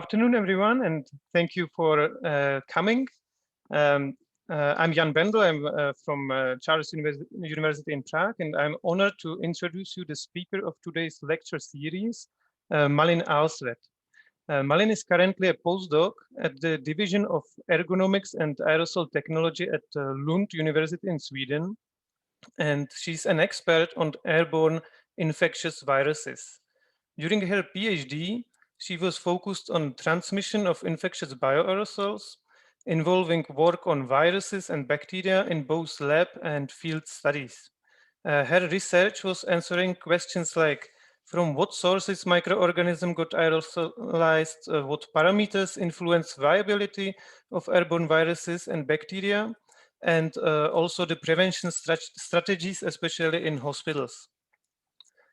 Afternoon, everyone, and thank you for coming. I'm Jan Bendel. I'm from Charles University in Prague, and I'm honored to introduce you the speaker of today's lecture series, Malin Alsved. Malin is currently a postdoc at the Division of Ergonomics and Aerosol Technology at Lund University in Sweden, and she's an expert on airborne infectious viruses. During her PhD, she was focused on transmission of infectious bioaerosols, involving work on viruses and bacteria in both lab and field studies. Her research was answering questions like, from what sources microorganisms got aerosolized, what parameters influence viability of airborne viruses and bacteria, and also the prevention strategies, especially in hospitals.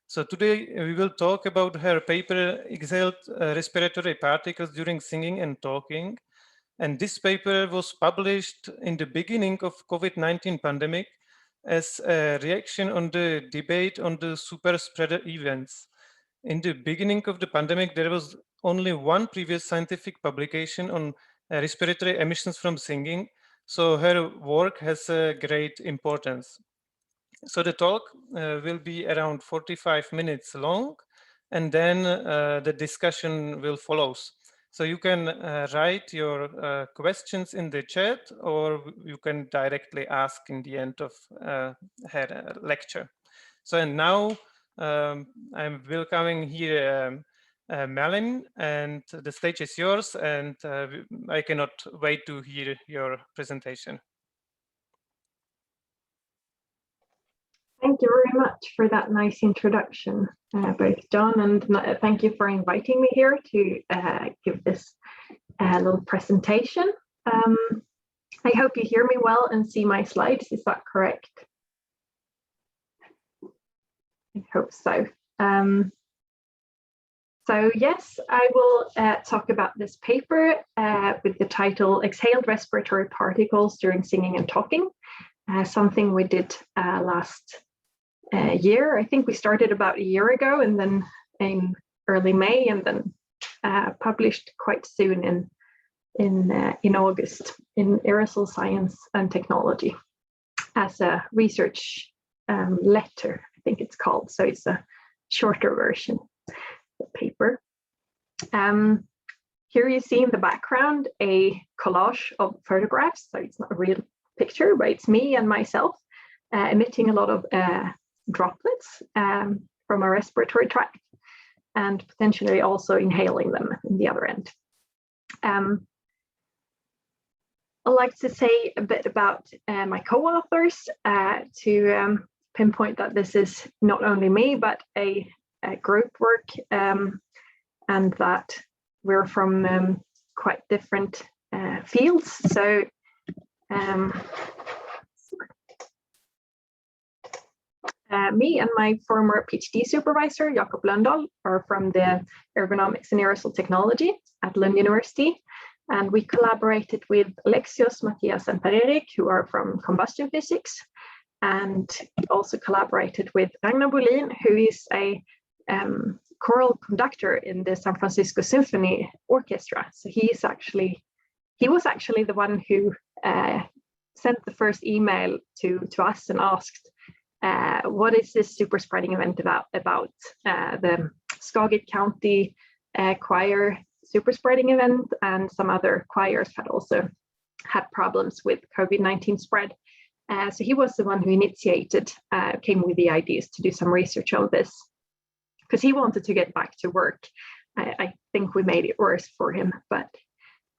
So today we will talk about her paper, Exhaled Respiratory Particles During Singing and Talking. And this paper was published in the beginning of COVID-19 pandemic as a reaction on the debate on the super spreader events. In the beginning of the pandemic, there was only one previous scientific publication on respiratory emissions from singing. So her work has a great importance. So the talk will be around 45 minutes long, and then the discussion will follow. So you can write your questions in the chat, or you can directly ask in the end of her lecture. So and now I'm welcoming here Malin, and the stage is yours, and I cannot wait to hear your presentation. Thank you very much for that nice introduction, both John, and thank you for inviting me here to give this little presentation. I hope you hear me well and see my slides. Is that correct? I hope so. So yes, I will talk about this paper with the title Exhaled Respiratory Particles During Singing and Talking, something we did last year. I think we started about a year ago, and then in early May, and then published quite soon in August in Aerosol Science and Technology as a research letter, I think it's called. So it's a shorter version of the paper. Here you see in the background a collage of photographs. So it's not a real picture, but it's me and myself emitting a lot of droplets from a respiratory tract, and potentially also inhaling them in the other end. I'd like to say a bit about my co-authors to pinpoint that this is not only me, but a group work, and that we're from quite different fields. So me and my former PhD supervisor, Jakob Lundahl, are from the Ergonomics and Aerosol Technology at Lund University. And we collaborated with Alexios, Matthias, and Per-Erik, who are from combustion physics. And also collaborated with Ragnar Bolin, who is a choral conductor in the San Francisco Symphony Orchestra. So he was actually the one who sent the first email to us and asked, what is this super spreading event about the Skagit County choir super spreading event, and some other choirs had also had problems with COVID-19 spread. So he was the one who initiated, came with the ideas to do some research on this, because he wanted to get back to work. I think we made it worse for him, but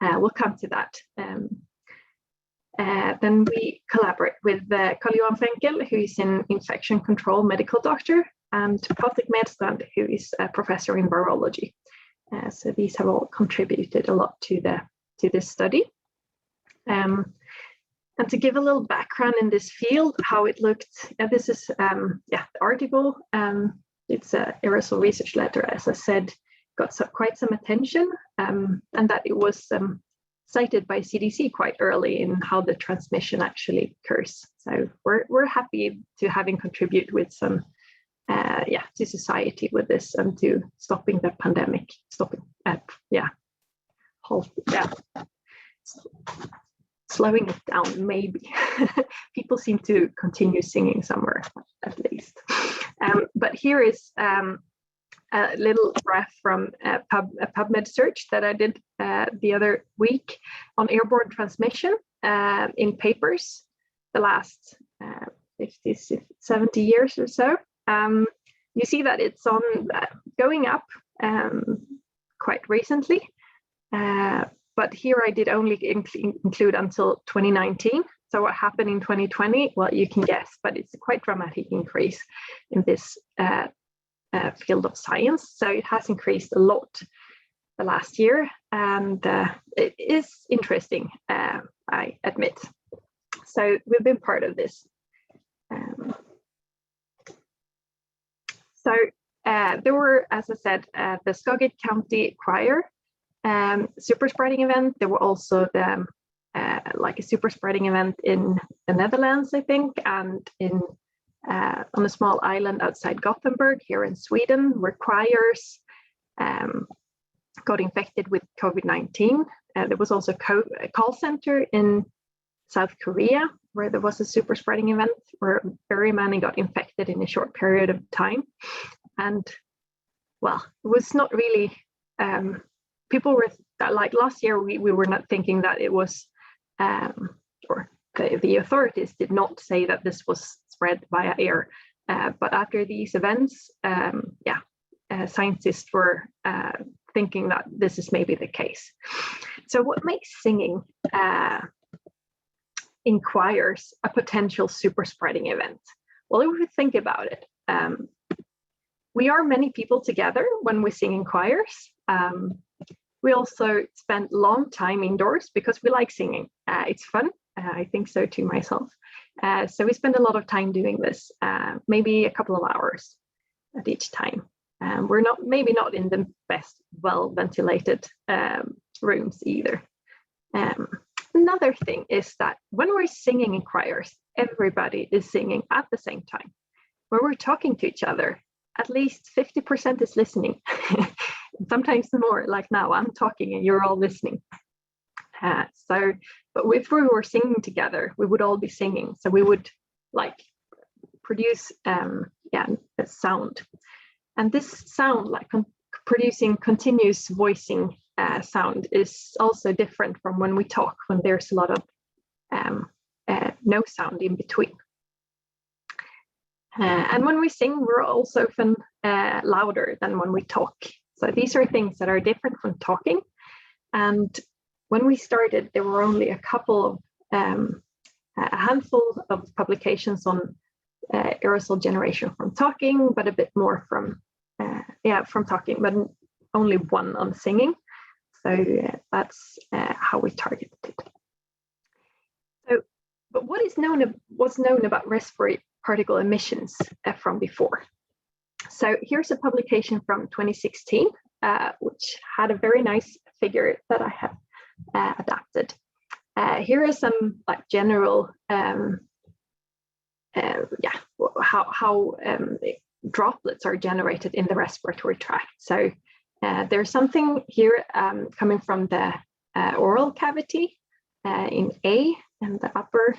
we'll come to that. Then we collaborate with Carl-Johan Frenkel, who is an infection control medical doctor, and Patrik Medstrand, who is a professor in virology. So these have all contributed a lot to this study. And to give a little background in this field, how it looked, this is the article. It's an aerosol research letter, as I said, got quite some attention, and that it was cited by CDC quite early in how the transmission actually occurs. So we're happy to having contribute with some to society with this and to stopping the pandemic, slowing it down, maybe. People seem to continue singing somewhere, at least. But here is a little graph from a PubMed search that I did the other week on airborne transmission in papers the last 50, 70 years or so. You see that it's on going up quite recently. But here I did only include until 2019. So what happened in 2020? Well, you can guess, but it's a quite dramatic increase in this field of science. So it has increased a lot the last year, and it is interesting, I admit. So we've been part of this. There were, as I said, the Skagit County Choir super spreading event. There were also the like a super spreading event in the Netherlands, I think, and in on a small island outside Gothenburg here in Sweden, where choirs got infected with COVID-19. There was also a call center in South Korea, where there was a super spreading event where very many got infected in a short period of time. And well, it was not really, people were like last year, we were not thinking that it was, or the authorities did not say that this was spread via air. But after these events, scientists were thinking that this is maybe the case. So what makes singing in choirs a potential super spreading event? Well, if we think about it, we are many people together when we sing in choirs. We also spend long time indoors because we like singing. It's fun. I think so too myself. So we spend a lot of time doing this, maybe a couple of hours at each time. We're maybe not in the best well-ventilated rooms either. Another thing is that when we're singing in choirs, everybody is singing at the same time. When we're talking to each other, at least 50% is listening. Sometimes more, like now I'm talking and you're all listening. But if we were singing together, we would all be singing. So we would like produce a sound. And this sound, like producing continuous voicing sound, is also different from when we talk, when there's a lot of no sound in between. And when we sing, we're also often louder than when we talk. So these are things that are different from talking. And when we started, there were only a handful of publications on aerosol generation from talking, but a bit more from talking, but only one on singing. So that's how we targeted it. So, but was known about respiratory particle emissions from before? So here's a publication from 2016, which had a very nice figure that I have adapted. Here is some like general how droplets are generated in the respiratory tract. So there's something here coming from the oral cavity in A and the upper.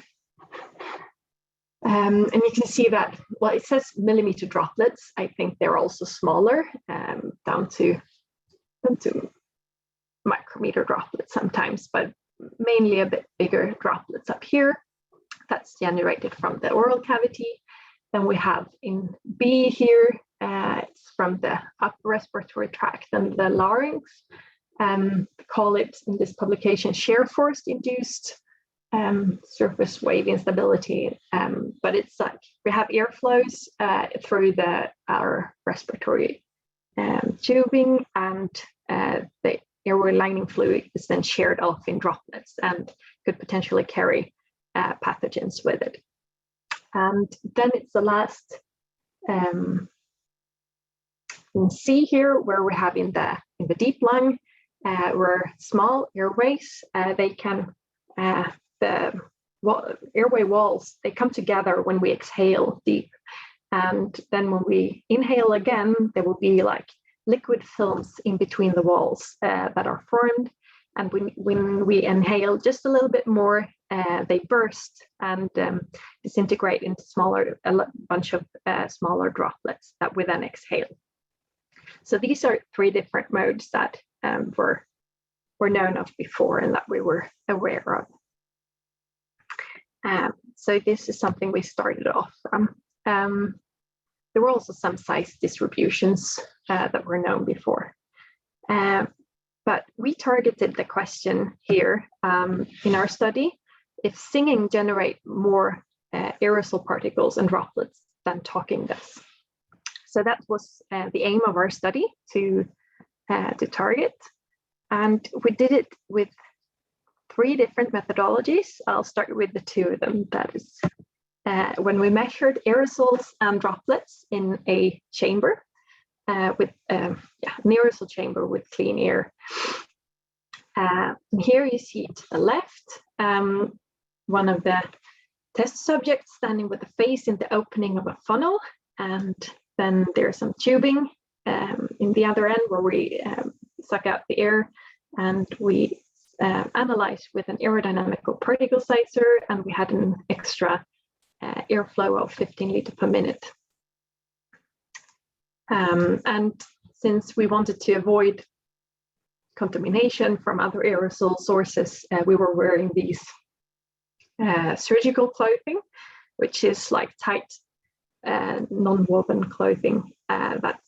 And you can see that, well, it says millimeter droplets. I think they're also smaller, down to micrometer droplets sometimes, but mainly a bit bigger droplets up here. That's generated from the oral cavity. Then we have in B here, it's from the upper respiratory tract and the larynx. Call it in this publication shear force induced surface wave instability, but it's like we have airflows through our respiratory tubing, and the airway lining fluid is then shared off in droplets and could potentially carry pathogens with it. And then it's the last in C here, where we have in the deep lung, where small airways, they can the airway walls, they come together when we exhale deep, and then when we inhale again, there will be like liquid films in between the walls that are formed, And when we inhale just a little bit more, they burst and disintegrate into a bunch of smaller droplets that we then exhale. So these are 3 different modes that were known of before and that we were aware of. So this is something we started off from. There were also some size distributions that were known before. But we targeted the question here in our study, if singing generates more aerosol particles and droplets than talking does. So that was the aim of our study to target. And we did it with 3 different methodologies. I'll start with the 2 of them. That is when we measured aerosols and droplets in a chamber with an aerosol chamber with clean air. Here you see to the left, one of the test subjects standing with the face in the opening of a funnel, and then there's some tubing in the other end where we suck out the air, and we analyzed with an aerodynamical particle sizer, and we had an extra airflow of 15 liters per minute. And since we wanted to avoid contamination from other aerosol sources, we were wearing these surgical clothing, which is like tight non-woven clothing that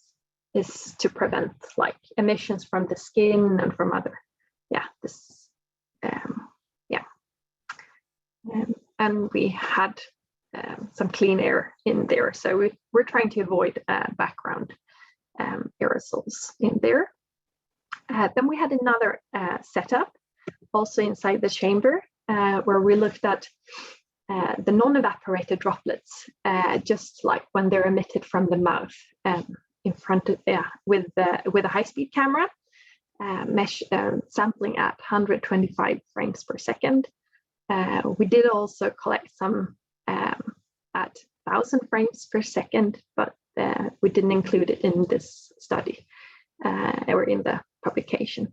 is to prevent like emissions from the skin and from other, and we had some clean air in there. So we're trying to avoid background aerosols in there. Then we had another setup also inside the chamber where we looked at the non-evaporated droplets, just like when they're emitted from the mouth in front of, with a high-speed camera, sampling at 125 frames per second. We did also collect some at 1,000 frames per second, but we didn't include it in this study or in the publication.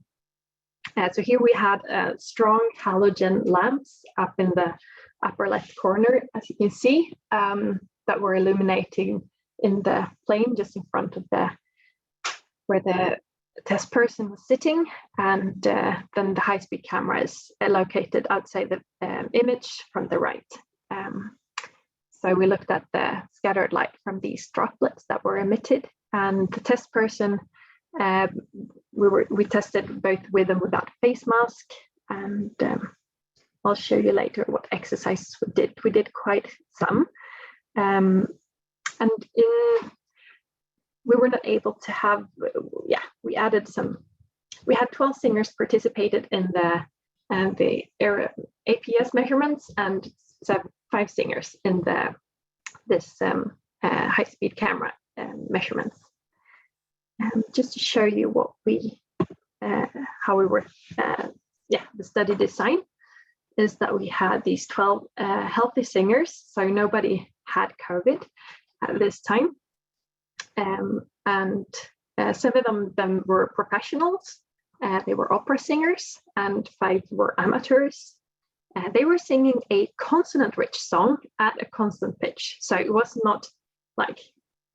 So here we had strong halogen lamps up in the upper left corner, as you can see, that were illuminating in the plane just in front of where the test person was sitting, and then the high-speed camera is located outside the image from the right. So we looked at the scattered light from these droplets that were emitted, and the test person, we tested both with and without face mask, and I'll show you later what exercises we did. We did quite some, and we were not able to have, we added some. We had 12 singers participated in the APS measurements, and 5 singers in this high-speed camera measurements. Just to show you what how we were, the study design is that we had these 12 healthy singers, so nobody had COVID at this time, and 7 of them were professionals. They were opera singers, and 5 were amateurs. They were singing a consonant-rich song at a constant pitch, so it was not like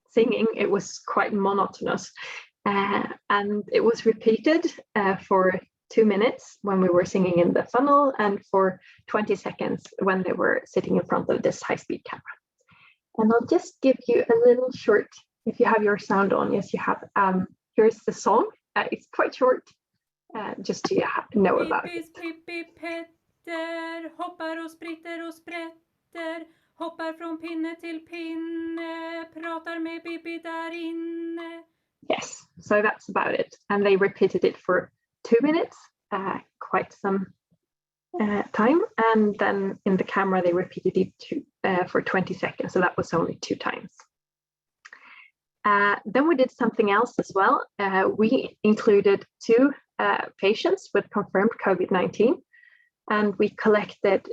singing, it was quite monotonous, and it was repeated for 2 minutes when we were singing in the funnel, and for 20 seconds when they were sitting in front of this high-speed camera. And I'll just give you a little short, if you have your sound on, yes you have, here's the song. It's quite short, just to know about it. Hoppar och spritter och sprätter, hoppar från pinne till pinne, pratar med Bibi där inne. Yes, so that's about it. And they repeated it for 2 minutes, quite some time. And then in the camera, they repeated it for 20 seconds. So that was only 2 times. Then we did something else as well. We included 2 patients with confirmed COVID-19. And we collected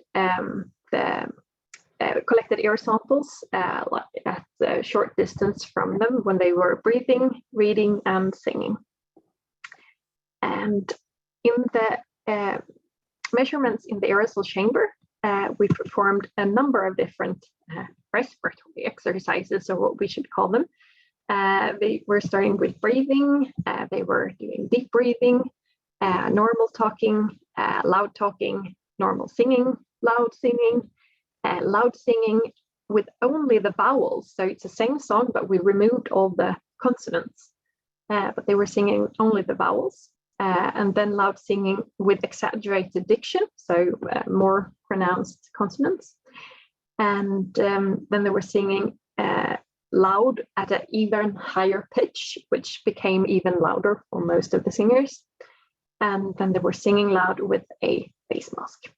collected air samples at a short distance from them when they were breathing, reading, and singing. And in the measurements in the aerosol chamber, we performed a number of different respiratory exercises, or what we should call them. They were starting with breathing, they were doing deep breathing, normal talking, loud talking, normal singing, loud singing with only the vowels. So it's the same song, but we removed all the consonants, but they were singing only the vowels. And then loud singing with exaggerated diction, so more pronounced consonants. And then they were singing loud at an even higher pitch, which became even louder for most of the singers. And then they were singing loud with a face mask.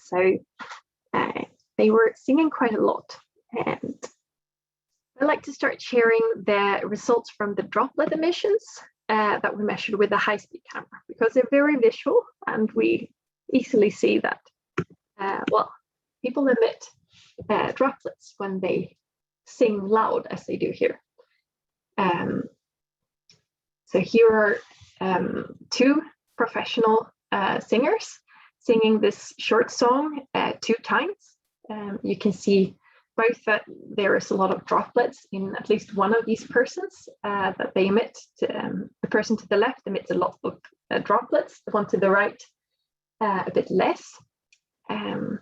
So they were singing quite a lot. And I'd like to start sharing the results from the droplet emissions that we measured with a high-speed camera, because they're very visual and we easily see that, well, people emit droplets when they sing loud, as they do here. So here are two professional singers singing this short song 2 times. You can see both that there is a lot of droplets in at least one of these persons that they emit. The person to the left emits a lot of droplets, the one to the right a bit less. You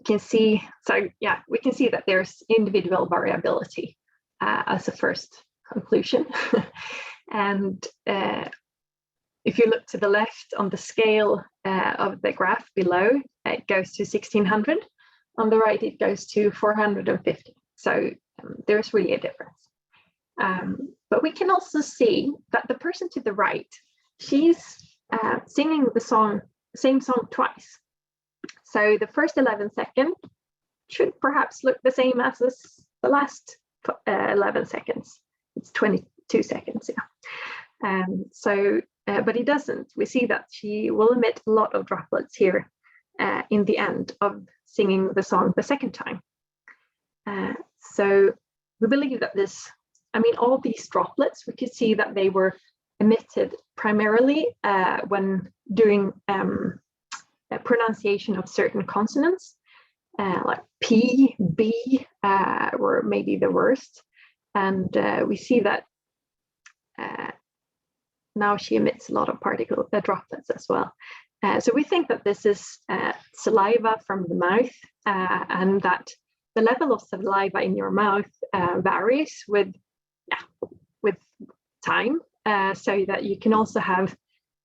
can see, so yeah, we can see that there's individual variability as a first conclusion. And if you look to the left on the scale of the graph below, it goes to 1600. On the right, it goes to 450. So there's really a difference. But we can also see that the person to the right, she's singing the same song twice. So the first 11 seconds should perhaps look the same as the last 11 seconds. It's 22 seconds, yeah. But it doesn't. We see that she will emit a lot of droplets here in the end of singing the song the second time. So we believe that all these droplets, we could see that they were emitted primarily when doing pronunciation of certain consonants, like P, B were maybe the worst. And we see that now she emits a lot of droplets as well. So we think that this is saliva from the mouth, and that the level of saliva in your mouth varies with time, so that you can also have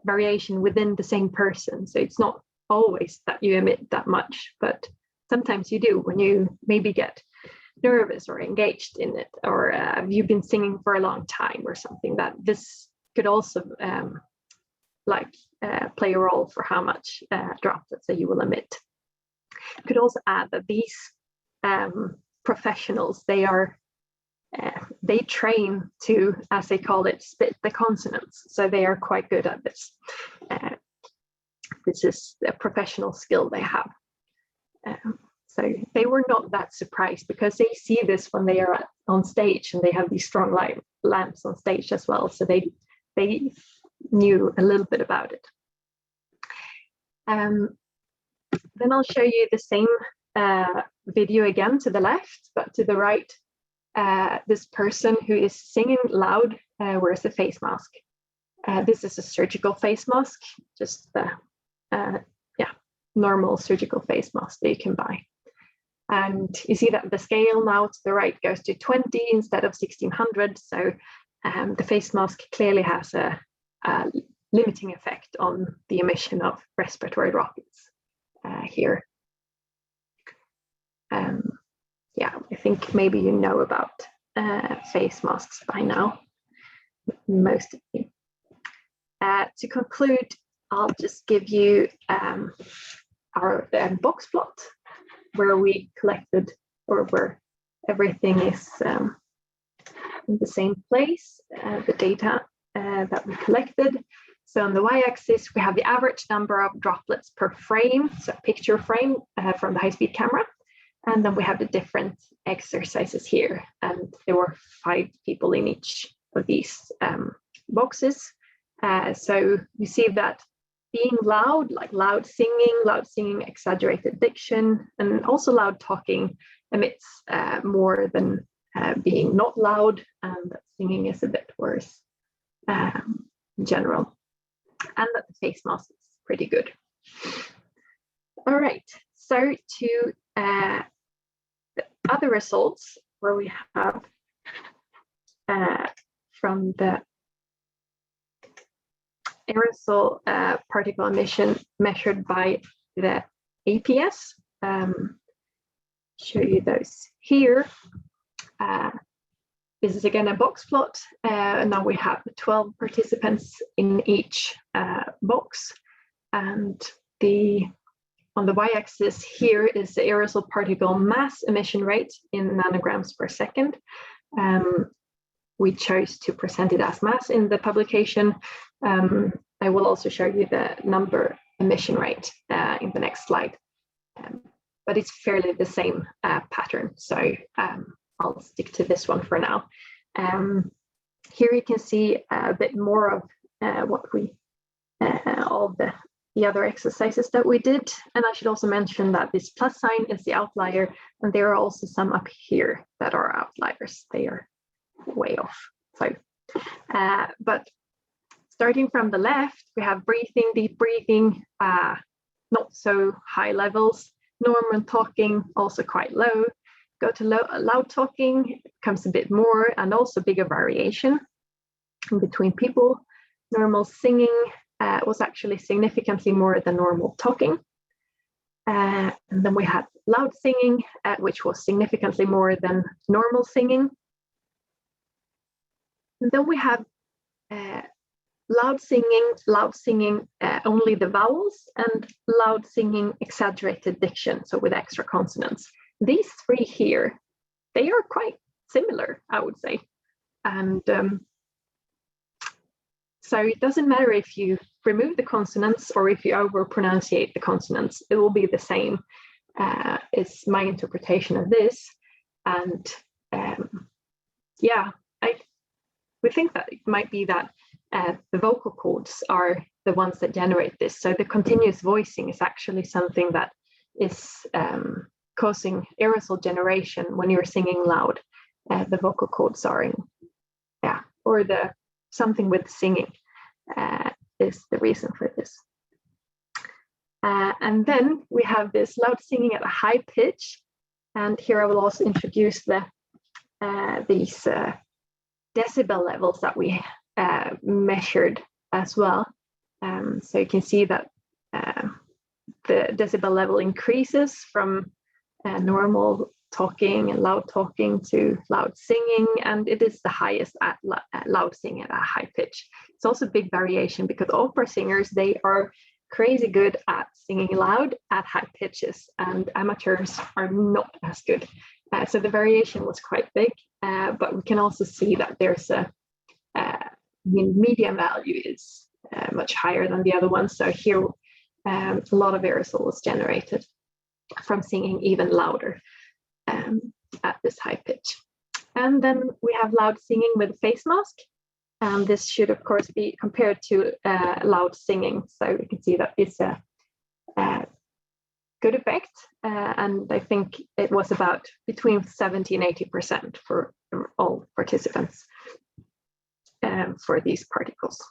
variation within the same person. So it's not always that you emit that much, but sometimes you do when you maybe get nervous or engaged in it, or you've been singing for a long time or something, that this could also play a role for how much droplets that you will emit. I could also add that these professionals, they train to, as they call it, spit the consonants. So they are quite good at this. This is a professional skill they have. So they were not that surprised, because they see this when they are on stage, and they have these strong lamps on stage as well. So they knew a little bit about it. Then I'll show you the same video again to the left, but to the right, this person who is singing loud wears a face mask. This is a surgical face mask, just the normal surgical face mask that you can buy. And you see that the scale now to the right goes to 20 instead of 1600. So the face mask clearly has a limiting effect on the emission of respiratory droplets here. I think maybe you know about face masks by now, most of you. To conclude, I'll just give you our box plot where we collected, or where everything is in the same place, the data that we collected. So on the y-axis, we have the average number of droplets per frame, so picture frame from the high-speed camera. And then we have the different exercises here. And there were 5 people in each of these boxes. So you see that being loud, like loud singing, exaggerated diction, and also loud talking emits more than being not loud, and that singing is a bit worse in general, and that the face mask is pretty good. All right, so to the other results where we have from the aerosol particle emission measured by the APS. Show you those here. This is again a box plot. Now we have 12 participants in each box, and on the y-axis here is the aerosol particle mass emission rate in nanograms per second. We chose to present it as mass in the publication. I will also show you the number emission rate in the next slide, but it's fairly the same pattern, so I'll stick to this one for now. Here you can see a bit more of what we, all the other exercises that we did, and I should also mention that this plus sign is the outlier, and there are also some up here that are outliers. They are way off. So, but starting from the left, we have breathing, deep breathing, not so high levels. Normal talking, also quite low. Go to loud talking, comes a bit more, and also bigger variation in between people. Normal singing was actually significantly more than normal talking. And then we had loud singing, which was significantly more than normal singing. And then we have loud singing only the vowels, and loud singing exaggerated diction, so with extra consonants. These three here, they are quite similar, I would say. And so it doesn't matter if you remove the consonants or if you over-pronunciate the consonants, it will be the same, is my interpretation of this. And yeah, we think that it might be that the vocal cords are the ones that generate this. So the continuous voicing is actually something that is causing aerosol generation when you're singing loud. The vocal cords are in, yeah, or the something with singing is the reason for this. And then we have this loud singing at a high pitch. And here I will also introduce these decibel levels that we measured as well. So you can see that the decibel level increases from normal talking and loud talking to loud singing, and it is the highest at loud singing at a high pitch. It's also big variation because opera singers, they are crazy good at singing loud at high pitches, and amateurs are not as good. So the variation was quite big, but we can also see that there's a median value is much higher than the other ones. So here a lot of aerosol was generated from singing even louder at this high pitch. And then we have loud singing with face mask. And this should, of course, be compared to loud singing. So we can see that it's a good effect. And I think it was about between 70 and 80% for all participants for these particles.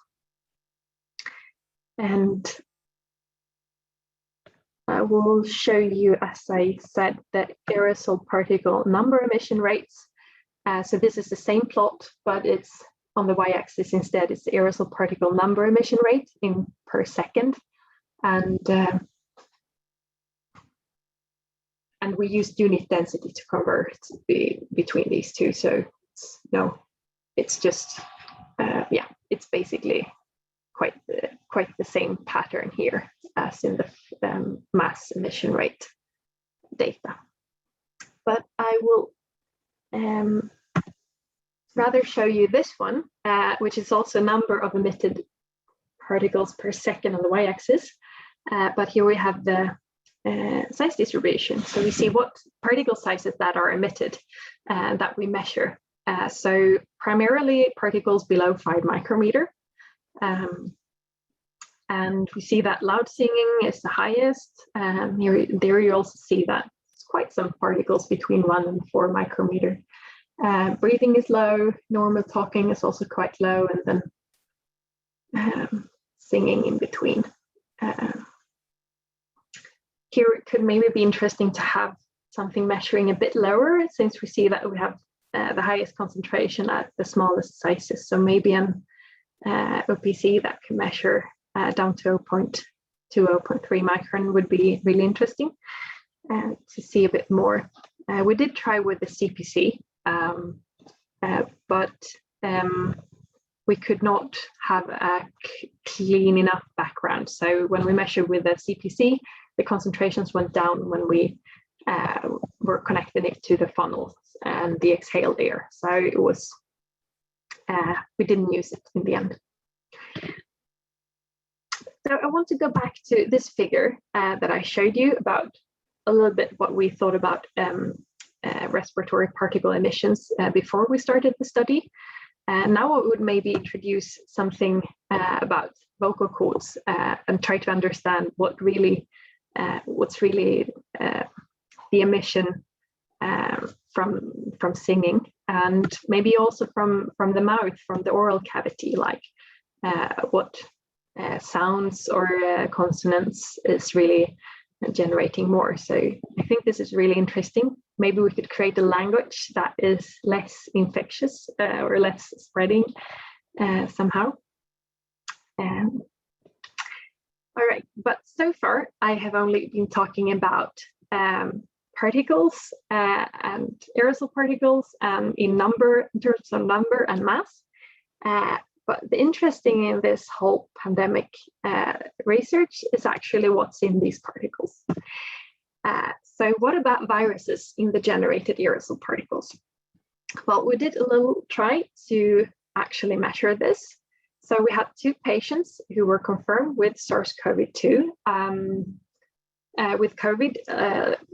And I will show you, as I said, the aerosol particle number emission rates. So this is the same plot, but it's on the y-axis instead. It's the aerosol particle number emission rate in per second. And we used unit density to convert between these two. So it's just, yeah, it's basically quite the same pattern here as in the mass emission rate data. But I will rather show you this one, which is also number of emitted particles per second on the y-axis. But here we have the size distribution. So we see what particle sizes that are emitted that we measure. So primarily particles below 5 micrometer. And we see that loud singing is the highest. There you also see that it's quite some particles between 1 and 4 micrometer. Breathing is low, normal talking is also quite low, and then singing in between. Here it could maybe be interesting to have something measuring a bit lower, since we see that we have the highest concentration at the smallest sizes. So maybe an OPC that can measure down to 0.2, 0.3 micron would be really interesting to see a bit more. We did try with the CPC, but we could not have a clean enough background. So when we measured with the CPC, the concentrations went down when we were connecting it to the funnel and the exhaled air. So it was, we didn't use it in the end. So I want to go back to this figure that I showed you about a little bit what we thought about respiratory particle emissions before we started the study. Now I would maybe introduce something about vocal cords and try to understand what's really the emission from singing, and maybe also from the mouth, from the oral cavity, like what sounds or consonants is really generating more. So I think this is really interesting. Maybe we could create a language that is less infectious or less spreading somehow. All right, but so far I have only been talking about particles and aerosol particles in terms of number and mass. But the interesting in this whole pandemic research is actually what's in these particles. So what about viruses in the generated aerosol particles? Well, we did a little try to actually measure this. So we had 2 patients who were confirmed with SARS-CoV-2 with COVID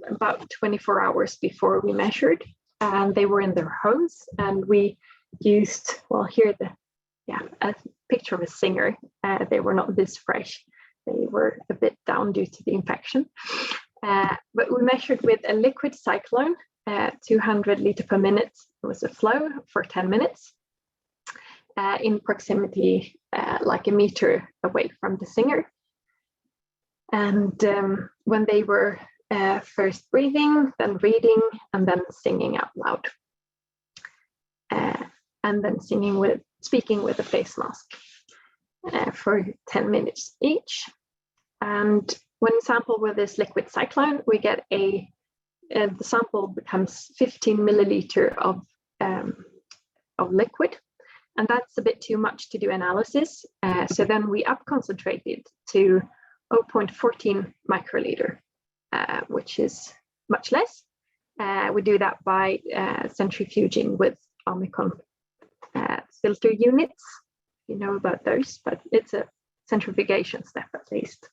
about 24 hours before we measured, and they were in their homes, and we used, well, here a picture of a singer. They were not this fresh. They were a bit down due to the infection. But we measured with a liquid cyclone, 200 liters per minute. It was a flow for 10 minutes in proximity, like a meter away from the singer. And when they were first breathing, then reading, and then singing out loud. And then speaking with a face mask for 10 minutes each. And when sampled with this liquid cyclone, we get the sample becomes 15 milliliter of liquid, and that's a bit too much to do analysis. So then we up concentrated to 0.14 microliter, which is much less. We do that by centrifuging with Omicron filter units. You know about those, but it's a centrifugation step at least.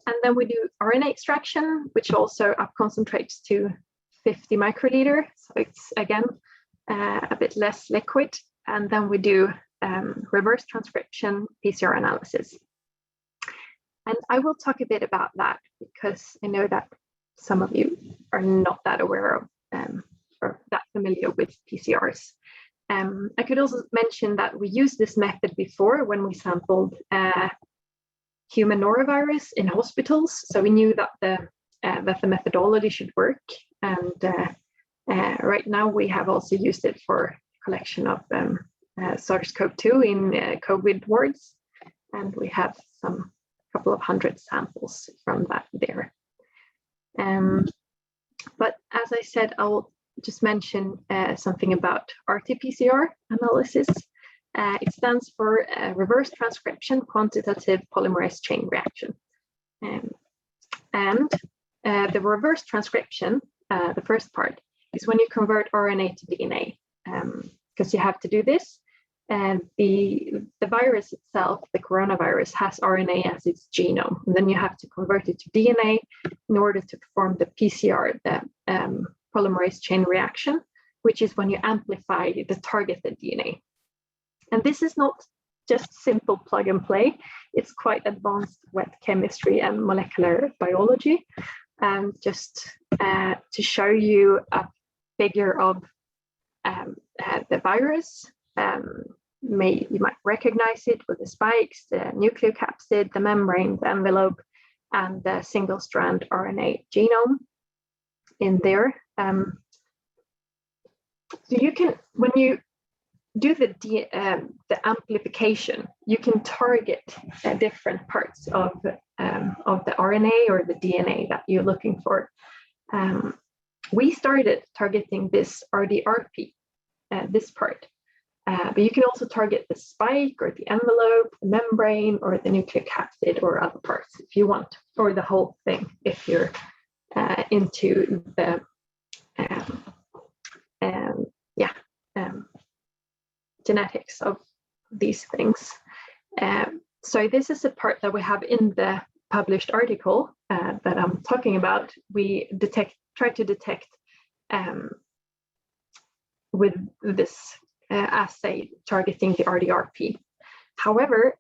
And then we do RNA extraction, which also up concentrates to 50 microliter. So it's again a bit less liquid. And then we do reverse transcription PCR analysis. And I will talk a bit about that because I know that some of you are not that aware of or that familiar with PCRs. I could also mention that we used this method before when we sampled human norovirus in hospitals. So we knew that the methodology should work. And right now we have also used it for collection of SARS-CoV-2 in COVID wards. And we have some couple of hundred samples from that there. But as I said, I'll just mention something about RT-PCR analysis. It stands for reverse transcription quantitative polymerase chain reaction. And the reverse transcription, the first part, is when you convert RNA to DNA, because you have to do this. And the virus itself, the coronavirus, has RNA as its genome. And then you have to convert it to DNA in order to perform the PCR, the polymerase chain reaction, which is when you amplify the targeted DNA. And this is not just simple plug and play. It's quite advanced wet chemistry and molecular biology. And just to show you a figure of the virus, you might recognize it with the spikes, the nucleocapsid, the membrane, the envelope, and the single strand RNA genome in there. So you can, when you do the amplification, you can target different parts of the RNA or the DNA that you're looking for. We started targeting this RDRP, this part, but you can also target the spike or the envelope, the membrane, or the nucleocapsid or other parts if you want, or the whole thing if you're into the genetics of these things. So this is a part that we have in the published article that I'm talking about. We try to detect with this assay targeting the RDRP. However,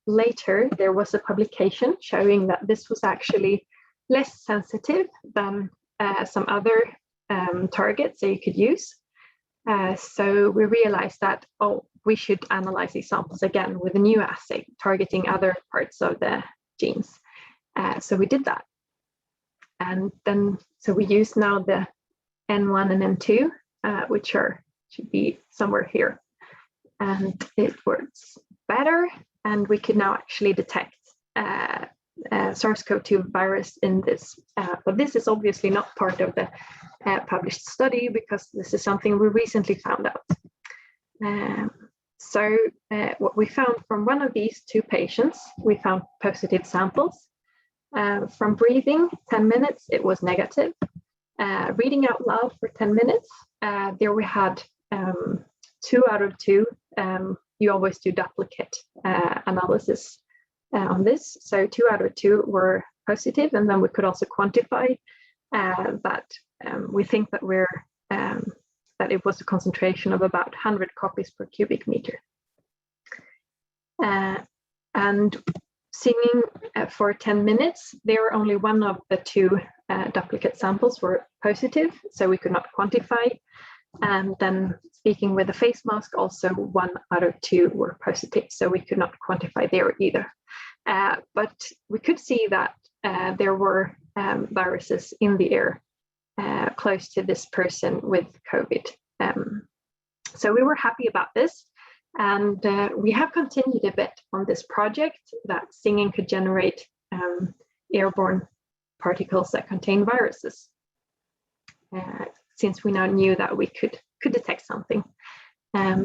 later there was a publication showing that this was actually less sensitive than some other targets that you could use. So we realized that, we should analyze these samples again with a new assay targeting other parts of the genes. So we did that. And then, so we use now the N1 and N2, which should be somewhere here. And it works better. And we can now actually detect SARS-CoV-2 virus in this. But this is obviously not part of the published study because this is something we recently found out. So what we found from one of these two patients, we found positive samples. From breathing, 10 minutes, it was negative. Reading out loud for 10 minutes, there we had 2 out of 2. You always do duplicate analysis on this. So 2 out of 2 were positive, and then we could also quantify that we think that that it was a concentration of about 100 copies per cubic meter. And singing for 10 minutes, there were only one of the 2 duplicate samples were positive, so we could not quantify. And then speaking with a face mask, also 1 out of 2 were positive, so we could not quantify there either. But we could see that there were viruses in the air close to this person with COVID. So we were happy about this. And we have continued a bit on this project that singing could generate airborne particles that contain viruses, since we now knew that we could detect something.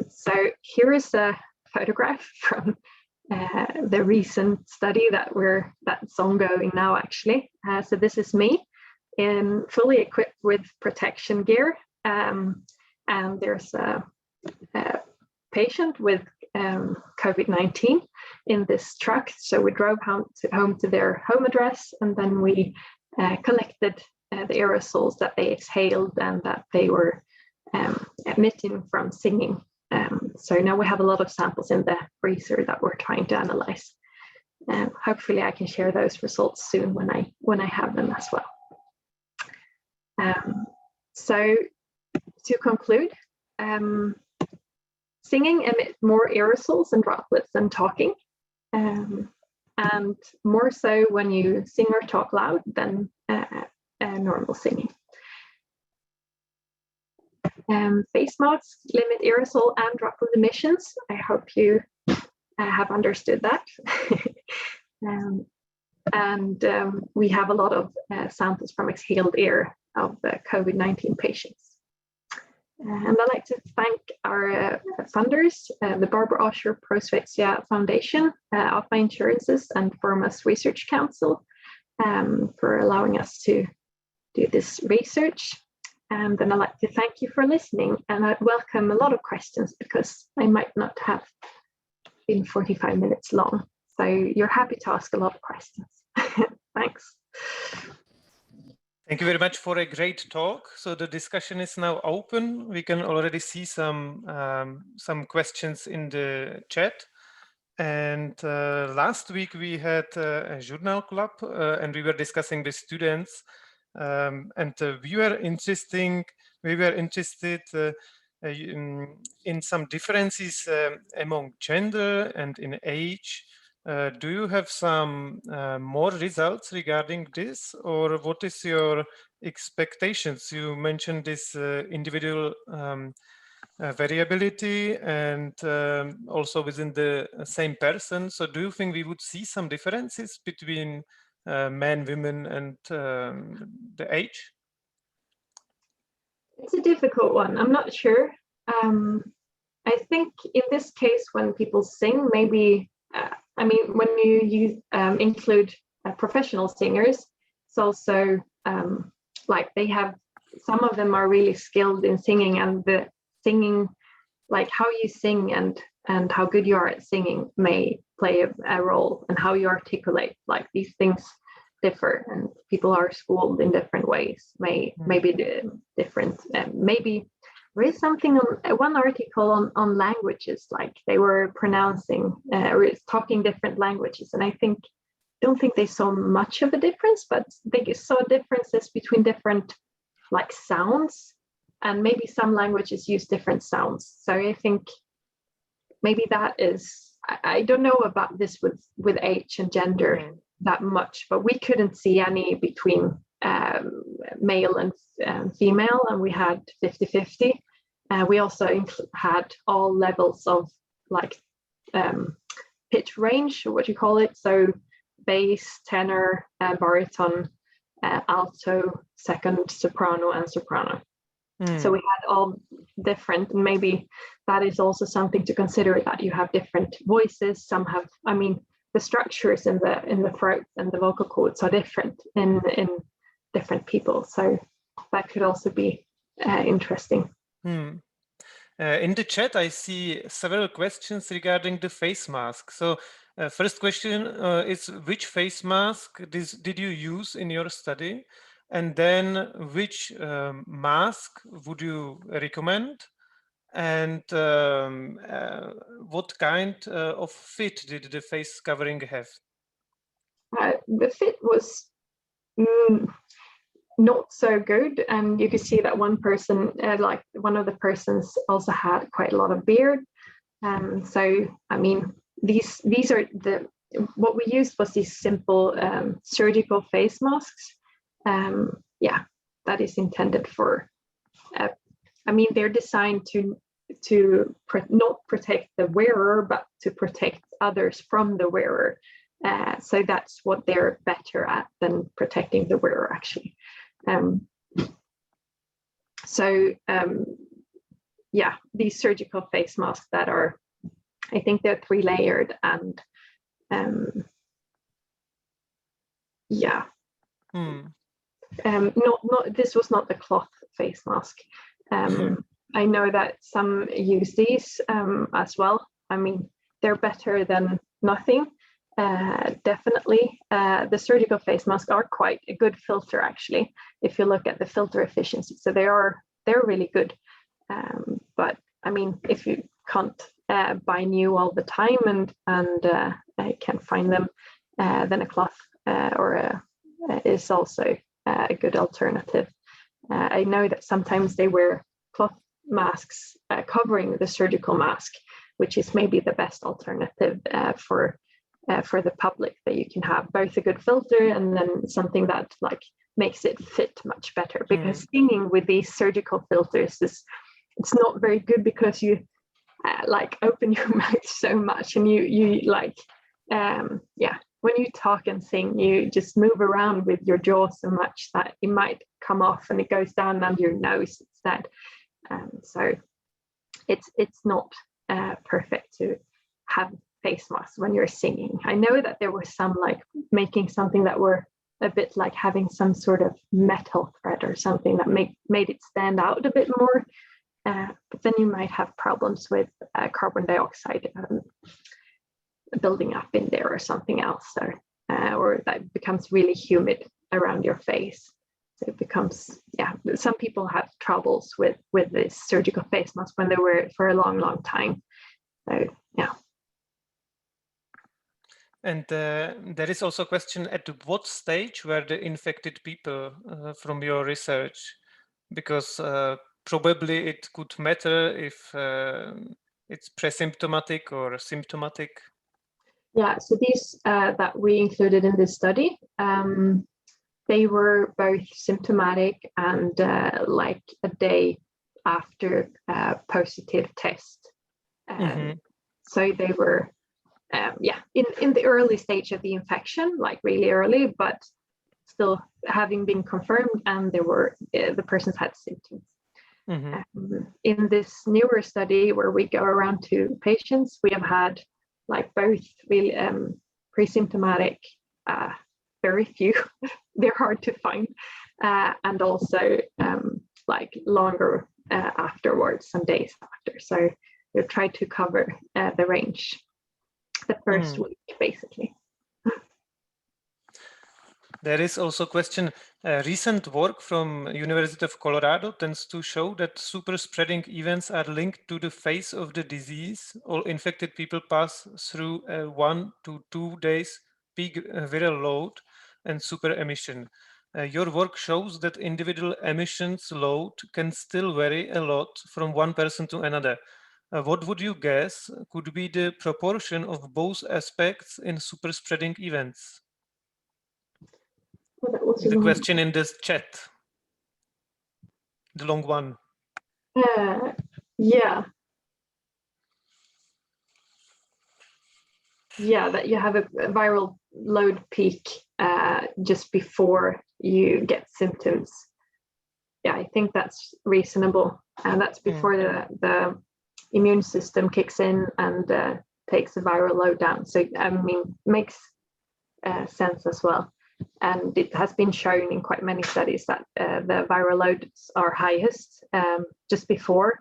So here is a photograph from the recent study that's ongoing now, actually. So this is me fully equipped with protection gear, and there's a patient with COVID-19 in this truck. So we drove home to their home address, and then we collected the aerosols that they exhaled and that they were emitting from singing. So now we have a lot of samples in the freezer that we're trying to analyze. Hopefully I can share those results soon when I have them as well. So to conclude, singing emits more aerosols and droplets than talking, and more so when you sing or talk loud than normal singing. Face masks limit aerosol and droplet emissions. I hope you have understood that. We have a lot of samples from exhaled air of COVID-19 patients. And I'd like to thank our funders, the Barbara Osher Prosvetia Foundation, Alpha Insurances, and Formas Research Council for allowing us to do this research. And then I'd like to thank you for listening, and I'd welcome a lot of questions because I might not have been 45 minutes long. So you're happy to ask a lot of questions. Thanks. Thank you very much for a great talk. So the discussion is now open. We can already see some questions in the chat. And last week we had a journal club and we were discussing with students and we were interested in some differences among gender and in age. Do you have some more results regarding this, or what is your expectations? You mentioned this individual variability and also within the same person. So do you think we would see some differences between men, women, and the age? It's a difficult one. I'm not sure. I think in this case, when people sing, maybe, I mean, when you include professional singers, it's also like they have, some of them are really skilled in singing, and the singing, like how you sing and how good you are at singing may play a role, and how you articulate, like these things differ, and people are schooled in different ways, may be different. Maybe there is something on one article on languages, like they were pronouncing or talking different languages, and I don't think they saw much of a difference, but they saw differences between different like sounds, and maybe some languages use different sounds. So I think maybe that is, I don't know about this with age and gender that much, but we couldn't see any between male and female, and we had 50-50. We also had all levels of like pitch range, or what you call it, so bass, tenor, baritone, alto, second, soprano, and soprano. So we had all different, and maybe that is also something to consider, that you have different voices. Some have, I mean, the structures in the throat and the vocal cords are different in different people. So that could also be interesting. In the chat, I see several questions regarding the face mask. So first question is, which face mask did you use in your study? And then which mask would you recommend? And what kind of fit did the face covering have? The fit was not so good, and you could see that one person, like one of the persons, also had quite a lot of beard. So I mean, these are what we used was these simple surgical face masks. Yeah, that is intended for. I mean, they're designed to not protect the wearer, but to protect others from the wearer. So that's what they're better at than protecting the wearer, actually. Yeah, these surgical face masks that are, I think they're 3-layered, and yeah. This was not the cloth face mask. I know that some use these as well. I mean, they're better than nothing. Definitely. The surgical face masks are quite a good filter, actually, if you look at the filter efficiency. So they're really good. But I mean, if you can't buy new all the time and I can't find them, then a cloth is also a good alternative. I know that sometimes they wear cloth masks covering the surgical mask, which is maybe the best alternative for the public, that you can have both a good filter and then something that like makes it fit much better. Because singing with these surgical filters it's not very good, because you like open your mouth so much, and you like when you talk and sing, you just move around with your jaw so much that it might come off and it goes down under your nose instead. So it's not perfect to have face masks when you're singing. I know that there were some like making something that were a bit like having some sort of metal thread or something that made it stand out a bit more. But then you might have problems with carbon dioxide building up in there or something else, or that becomes really humid around your face. So it becomes, some people have troubles with this surgical face mask when they wear it for a long time. So yeah. And there is also a question, at what stage were the infected people from your research? Because probably it could matter if it's presymptomatic or symptomatic. Yeah, so these that we included in this study, they were both symptomatic and like a day after positive test. So they were, in the early stage of the infection, like really early, but still having been confirmed, and there were the persons had symptoms. In this newer study where we go around to patients, we have had like both really pre-symptomatic, very few, they're hard to find, and also like longer afterwards, some days after. So we've tried to cover the range, the first week, basically. There is also a question, recent work from University of Colorado tends to show that super spreading events are linked to the phase of the disease. All infected people pass through a 1 to 2 days peak viral load and super emission. Your work shows that individual emissions load can still vary a lot from one person to another. What would you guess could be the proportion of both aspects in super spreading events? The question in this chat, the long one. Yeah, that you have a viral load peak just before you get symptoms. Yeah, I think that's reasonable, and that's before the immune system kicks in and takes the viral load down. So I mean, makes sense as well. And it has been shown in quite many studies that the viral loads are highest just before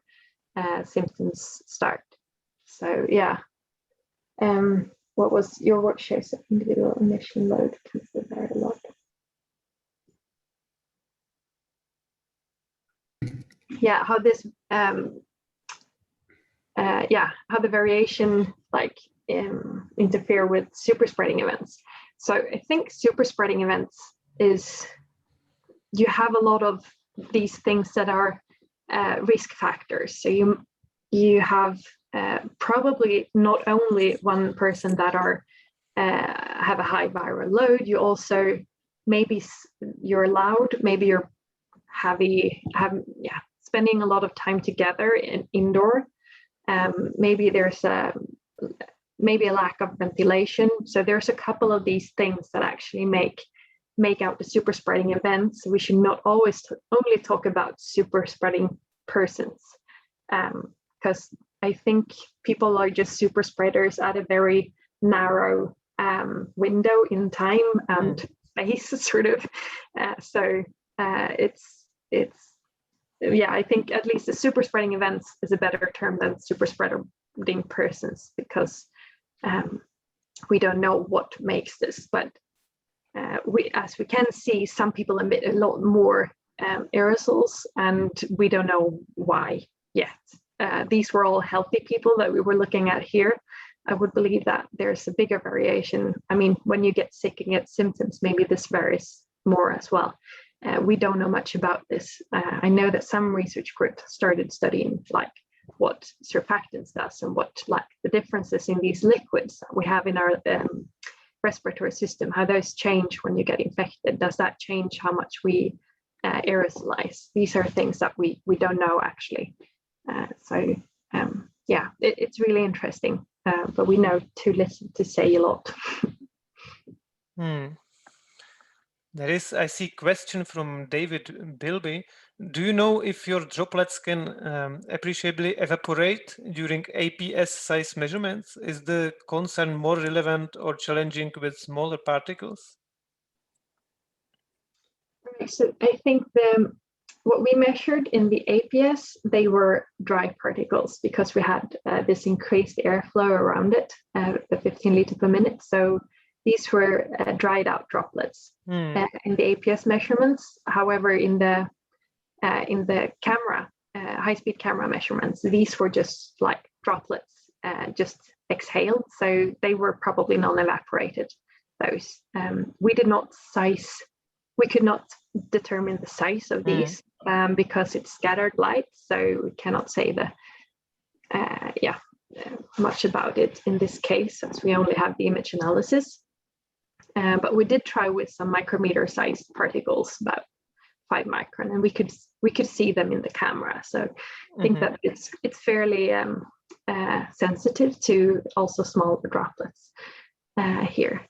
symptoms start. So yeah. What was your work shows that individual emission load can still vary a lot? Yeah, how this how the variation like interfere with super spreading events. So I think super spreading events is, you have a lot of these things that are risk factors. So you have probably not only one person that are have a high viral load, you also maybe you're loud, maybe you're spending a lot of time together indoor. Maybe there's maybe a lack of ventilation. So there's a couple of these things that actually make out the super spreading events. We should not always only talk about super spreading persons, because I think people are just super spreaders at a very narrow window in time and space, sort of. I think at least the super spreading events is a better term than super spreading persons, because we don't know what makes this, but as we can see, some people emit a lot more aerosols, and we don't know why yet. These were all healthy people that we were looking at here. I would believe that there's a bigger variation. I mean, when you get sick and get symptoms, maybe this varies more as well. We don't know much about this. I know that some research groups started studying like what surfactants does and what like the differences in these liquids that we have in our respiratory system, how those change when you get infected. Does that change how much we aerosolize? These are things that we don't know actually. It's really interesting, but we know too little to say a lot. There is, I see, question from David Bilby. Do you know if your droplets can appreciably evaporate during APS size measurements? Is the concern more relevant or challenging with smaller particles? So I think what we measured in the APS, they were dry particles because we had this increased airflow around it, the 15 liters per minute. So these were dried out droplets in the APS measurements. However, in the camera, high-speed camera measurements, these were just like droplets just exhaled, so they were probably non-evaporated. Those we could not determine the size of these because it's scattered light, so we cannot say much about it in this case, as we only have the image analysis. But we did try with some micrometer-sized particles, about 5 micron, and we could see them in the camera. So I think that it's fairly sensitive to also smaller droplets here,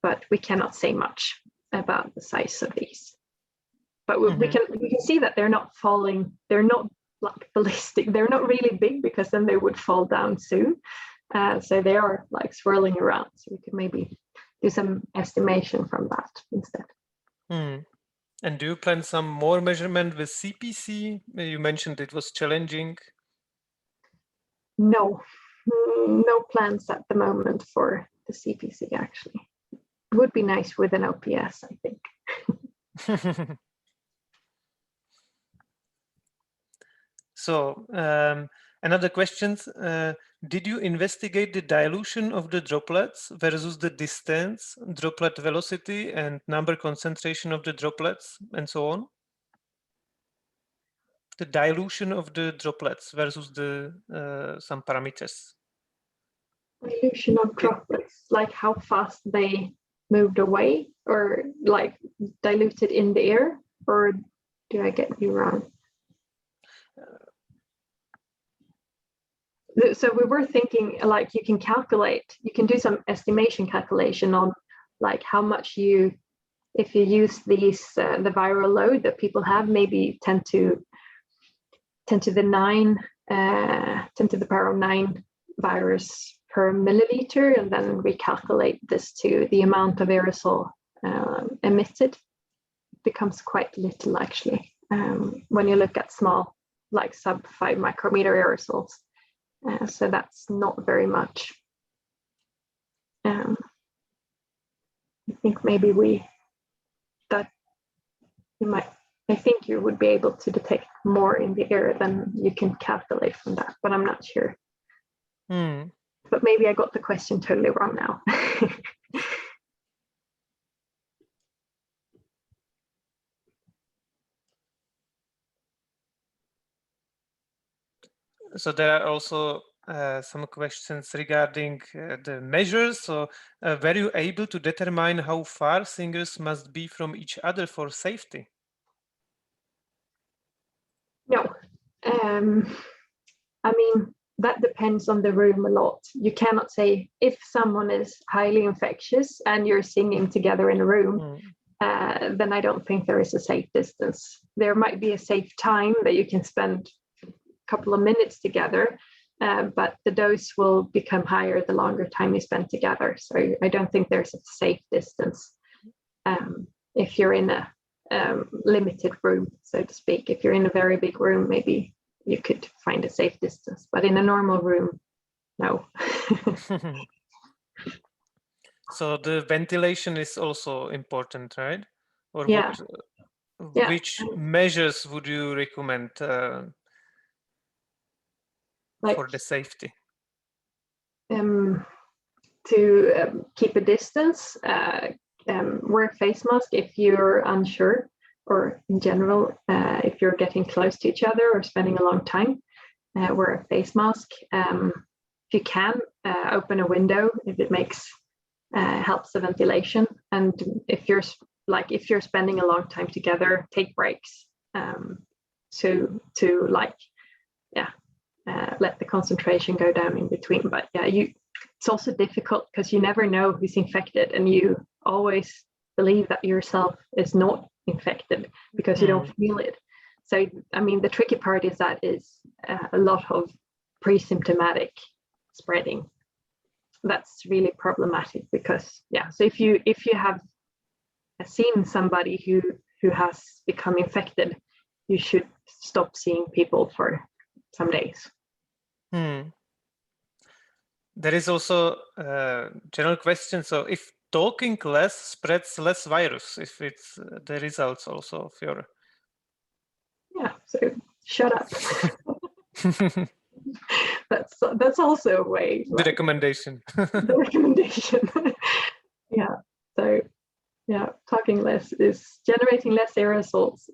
but we cannot say much about the size of these. But we can see that they're not falling. They're not like ballistic. They're not really big, because then they would fall down soon. So they are like swirling around. So we could maybe do some estimation from that instead. And do you plan some more measurement with CPC? You mentioned it was challenging. No plans at the moment for the CPC, actually. It would be nice with an OPS, I think. So another question, did you investigate the dilution of the droplets versus the distance, droplet velocity, and number concentration of the droplets, and so on? The dilution of the droplets versus the some parameters. Dilution of droplets, like how fast they moved away, or like diluted in the air, or do I get you wrong? So we were thinking, like, you can do some estimation calculation on like how much if you use these the viral load that people have, maybe 10 to the power of 9 virus per milliliter, and then recalculate this to the amount of aerosol emitted. It becomes quite little, actually, when you look at small, like sub 5 micrometer aerosols. So that's not very much. I think maybe I think you would be able to detect more in the air than you can calculate from that, but I'm not sure. But maybe I got the question totally wrong now. So there are also some questions regarding the measures. So were you able to determine how far singers must be from each other for safety? No. I mean, that depends on the room a lot. You cannot say, if someone is highly infectious and you're singing together in a room, then I don't think there is a safe distance. There might be a safe time that you can spend couple of minutes together, but the dose will become higher the longer time you spend together. So I don't think there's a safe distance if you're in a limited room, so to speak. If you're in a very big room, maybe you could find a safe distance, but in a normal room, no. So the ventilation is also important, right? Or which measures would you recommend for the safety? To keep a distance, wear a face mask if you're unsure, or in general, if you're getting close to each other or spending a long time, wear a face mask. If you can, open a window if it helps the ventilation. And if you're spending a long time together, take breaks let the concentration go down in between. But it's also difficult because you never know who's infected, and you always believe that yourself is not infected because you don't feel it. So, I mean, the tricky part is that is a lot of pre-symptomatic spreading. That's really problematic because, so if you have seen somebody who has become infected, you should stop seeing people for some days. There is also a general question. So if talking less spreads less virus, if it's the results also of your... So shut up. that's also a way. The recommendation. The recommendation. Yeah. So yeah, talking less is generating less aerosols.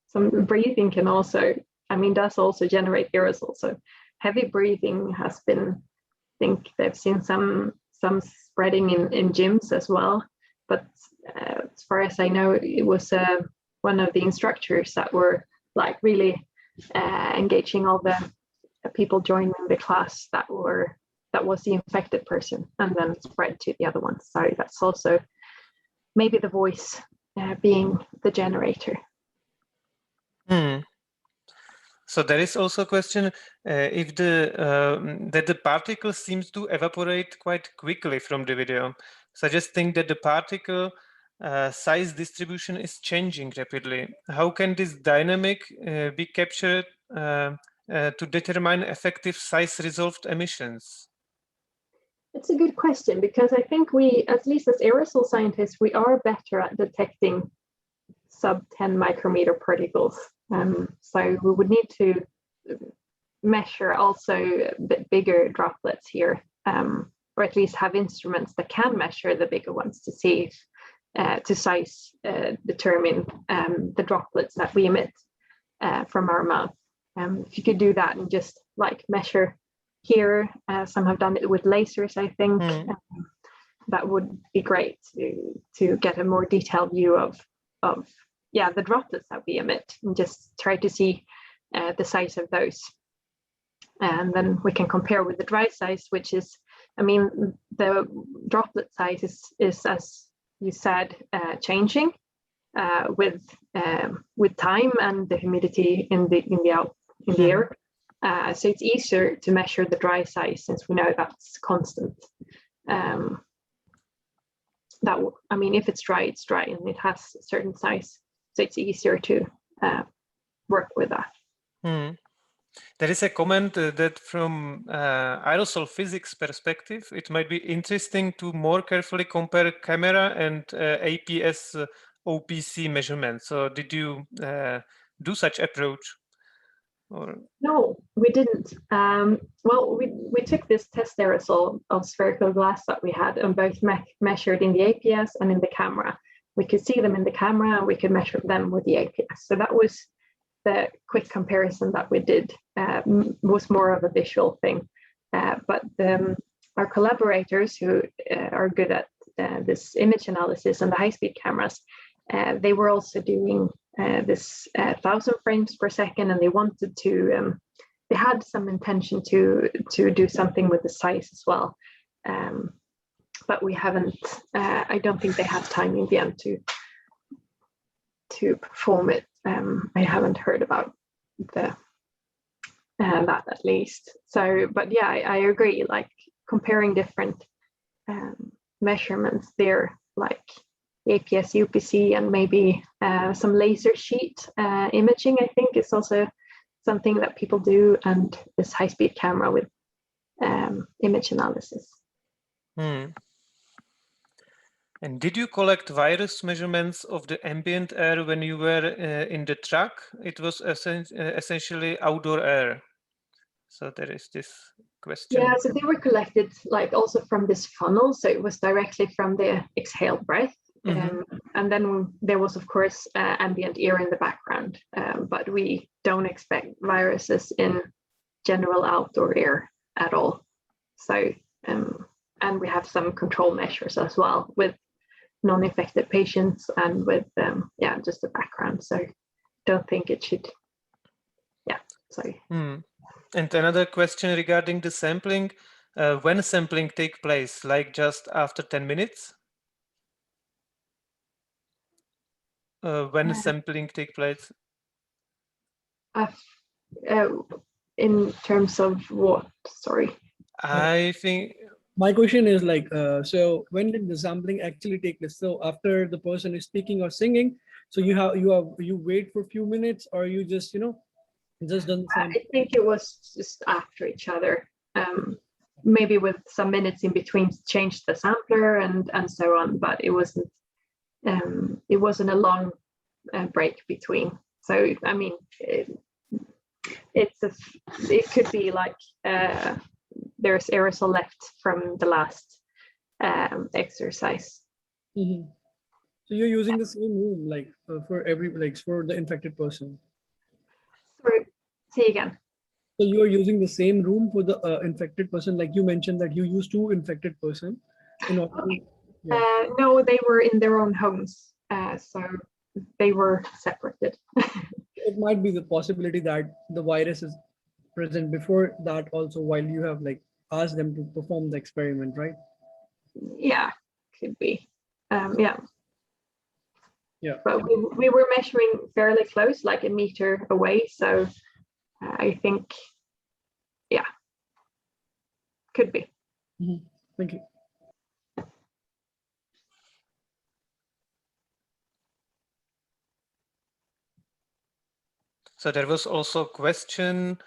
Some breathing can also, does also generate aerosols. So heavy breathing has been, I think they've seen some spreading in gyms as well. But as far as I know, it was one of the instructors that were like really engaging all the people joining the class that was the infected person, and then spread to the other ones. So that's also maybe the voice being the generator. So there is also a question if that the particle seems to evaporate quite quickly from the video. So I just think that the particle size distribution is changing rapidly. How can this dynamic be captured to determine effective size resolved emissions? It's a good question, because I think we, at least as aerosol scientists, we are better at detecting sub 10 micrometer particles. So we would need to measure also a bit bigger droplets here, or at least have instruments that can measure the bigger ones to see if, to size determine the droplets that we emit from our mouth. If you could do that and just like measure here, some have done it with lasers, I think. That would be great to get a more detailed view of the droplets that we emit, and just try to see the size of those. And then we can compare with the dry size, which is, the droplet size is as you said, changing with time and the humidity in the air. So it's easier to measure the dry size, since we know that's constant. If it's dry, it's dry, and it has a certain size. So it's easier to work with that. There is a comment that from aerosol physics perspective, it might be interesting to more carefully compare camera and APS OPC measurements. So did you do such approach? Or? No, we didn't. Well, we took this test aerosol of spherical glass that we had, and both measured in the APS and in the camera. We could see them in the camera, and we could measure them with the APS. So that was the quick comparison that we did. Was more of a visual thing. But our collaborators who are good at this image analysis and the high-speed cameras, they were also doing this 1,000 frames per second, and they wanted to, they had some intention to do something with the size as well. But we haven't, I don't think they had time in the end to perform it. I haven't heard about that at least. So, but yeah, I agree, like comparing different measurements there, like APS, UPC, and maybe some laser sheet imaging, I think is also something that people do, and this high-speed camera with image analysis. And did you collect virus measurements of the ambient air when you were in the truck? It was essentially outdoor air. So there is this question. Yeah, so they were collected like also from this funnel. So it was directly from the exhaled breath. And then there was, of course, ambient air in the background. But we don't expect viruses in general outdoor air at all. So, and we have some control measures as well with non-infected patients and with, just the background. So don't think it should, sorry. And another question regarding the sampling, when sampling take place, like just after 10 minutes? When sampling take place? In terms of what, sorry? I think my question is like, so when did the sampling actually take place? So after the person is speaking or singing, so you wait for a few minutes, or you just, just done the sampling? I think it was just after each other, maybe with some minutes in between to change the sampler and so on, but it wasn't a long break between. So, I mean, it could be like there's aerosol left from the last exercise. Mm-hmm. So you're using the same room, like for the infected person. Sorry, say again. So you are using the same room for the infected person, like you mentioned that you used 2 infected person. In order Okay. to, No, they were in their own homes, so they were separated. it might be the possibility that the virus is present before that also, while you have like asked them to perform the experiment, right? Yeah, could be. Yeah. Yeah. But we were measuring fairly close, like a meter away. So I think, yeah, could be. Mm-hmm. Thank you. So there was also a question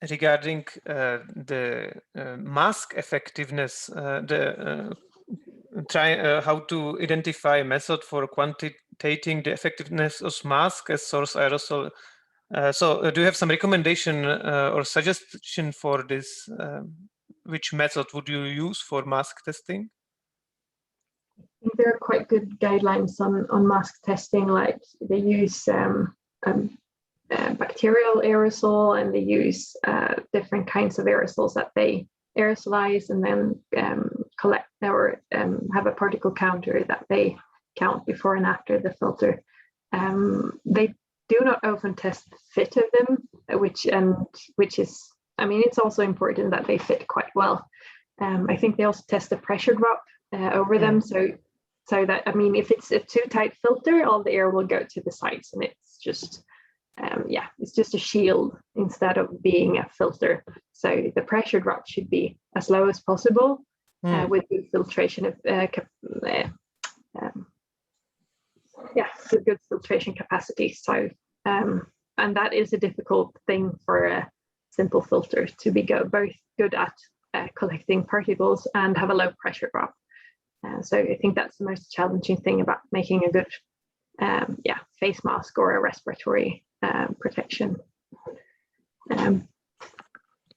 regarding the mask effectiveness, how to identify a method for quantitating the effectiveness of mask as source aerosol. So do you have some recommendation or suggestion for this? Which method would you use for mask testing? I think there are quite good guidelines on mask testing, like they use bacterial aerosol, and they use different kinds of aerosols that they aerosolize and then collect or have a particle counter that they count before and after the filter. They do not often test the fit of them, which is, I mean, it's also important that they fit quite well. I think they also test the pressure drop over them, so that, I mean, if it's a too tight filter, all the air will go to the sides, and it's just it's just a shield instead of being a filter. So the pressure drop should be as low as possible with good filtration of with good filtration capacity. So and that is a difficult thing for a simple filter to be both good at collecting particles and have a low pressure drop. So I think that's the most challenging thing about making a good face mask or a respiratory protection.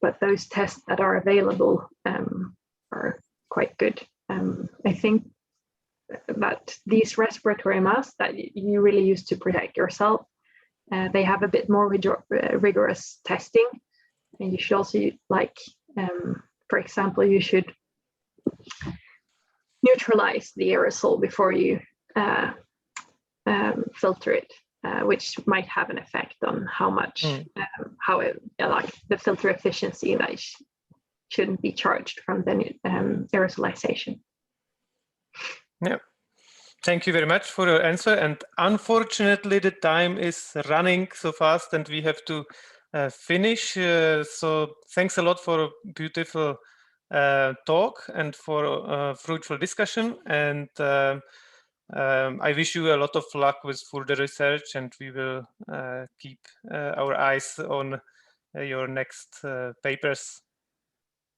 But those tests that are available are quite good. I think that these respiratory masks that you really use to protect yourself, they have a bit more rigorous testing, and you should also, like, for example, you should neutralize the aerosol before you filter it, which might have an effect on how much, like the filter efficiency that shouldn't be charged from the aerosolization. Yeah, thank you very much for your answer. And unfortunately, the time is running so fast, and we have to finish. So thanks a lot for a beautiful talk and for fruitful discussion. And I wish you a lot of luck with further research, and we will keep our eyes on your next papers.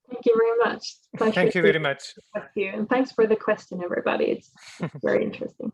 Thank you very much. Thank you very much. Thank you, and thanks for the question, everybody. It's very interesting.